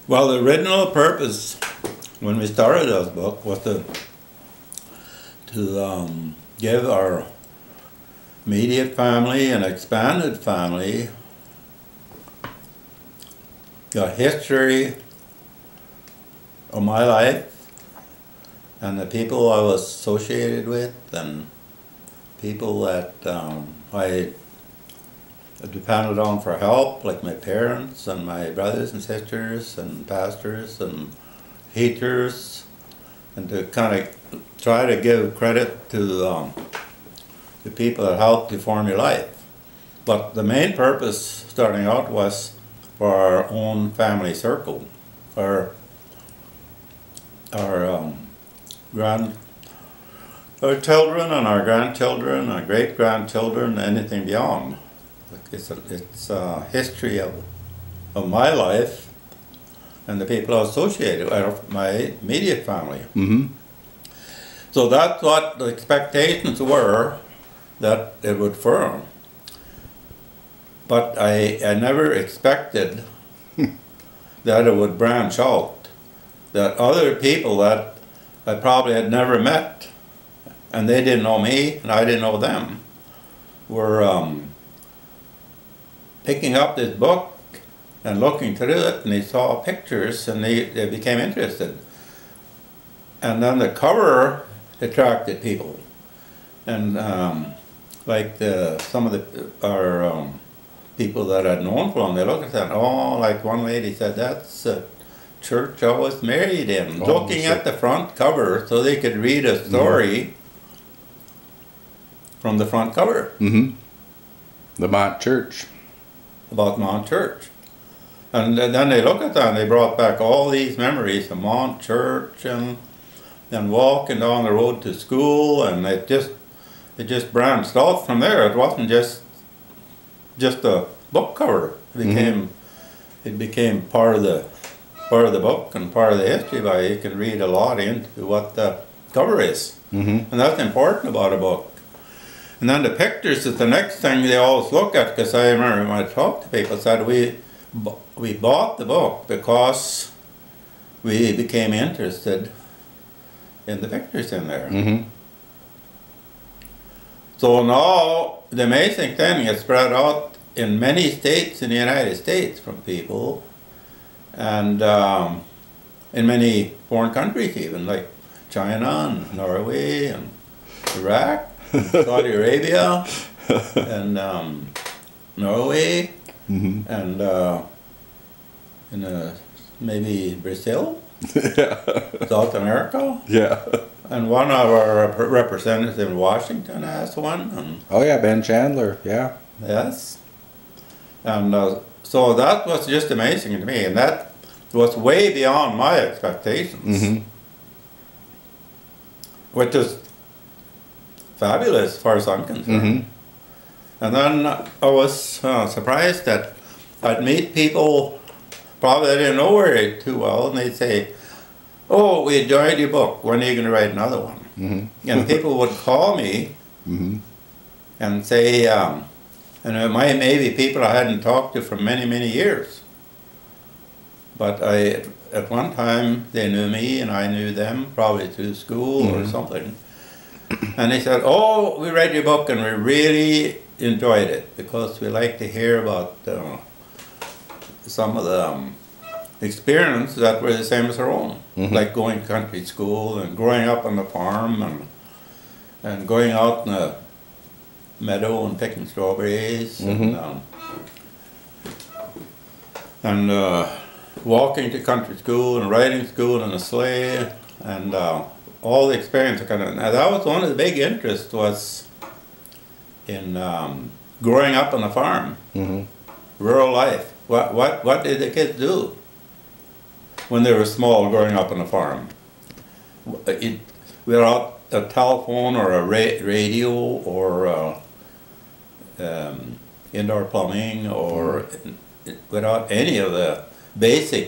Well, the original purpose when we started this book was to give our immediate family and expanded family a history of my life and the people I was associated with and people that I depended on for help, like my parents and my brothers and sisters and pastors and teachers, and to kind of try to give credit to the people that helped you form your life. But the main purpose starting out was for our own family circle, our children and our grandchildren, our great-grandchildren, anything beyond. It's a history of my life and the people I associated with, my immediate family. Mm-hmm. So that's what the expectations were, that it would form. But I never expected that it would branch out, that other people that I probably had never met, and they didn't know me and I didn't know them, were picking up this book and looking through it, and they saw pictures and they became interested. And then the cover attracted people. And like some of our people that I'd known from, they looked at that, oh, like one lady said, that's a church I was married in. Oh, looking at the front cover so they could read a story from the front cover. Mm-hmm. The Mont Church. About Mont Church. And then they looked at that and they brought back all these memories of Mont Church and walking down the road to school, and it just branched out from there. It wasn't just a book cover. It became part of the book and part of the history. But you can read a lot into what the cover is. Mm-hmm. And that's important about a book. And then the pictures is the next thing they always look at, because I remember when I talked to people, said we bought the book because we became interested in the pictures in there. Mm-hmm. So now the amazing thing is spread out in many states in the United States from people, and in many foreign countries even, like China and Norway and Iraq. Saudi Arabia and Norway, mm-hmm. and maybe Brazil, Yeah. South America. Yeah. And one of our representatives in Washington has one. And Oh yeah, Ben Chandler. Yeah. yes. And so that was just amazing to me, and that was way beyond my expectations, Mm-hmm. which is fabulous as far as I'm concerned. Mm-hmm. And then I was surprised that I'd meet people probably I didn't know very too well, and they'd say, oh, we enjoyed your book, when are you going to write another one? Mm-hmm. And people would call me Mm-hmm. and say, and it might maybe people I hadn't talked to for many, many years. But at one time they knew me and I knew them, probably through school Mm-hmm. or something. And they said, oh, we read your book and we really enjoyed it because we like to hear about some of the experiences that were the same as our own. Mm-hmm. Like going to country school and growing up on the farm and going out in the meadow and picking strawberries, Mm-hmm. and walking to country school and riding school in a sleigh, and all the experience. Now that was one of the big interests, was in growing up on the farm, Mm-hmm. rural life. What did the kids do when they were small, growing up on the farm? Without a telephone or a radio or indoor plumbing, or without any of the basic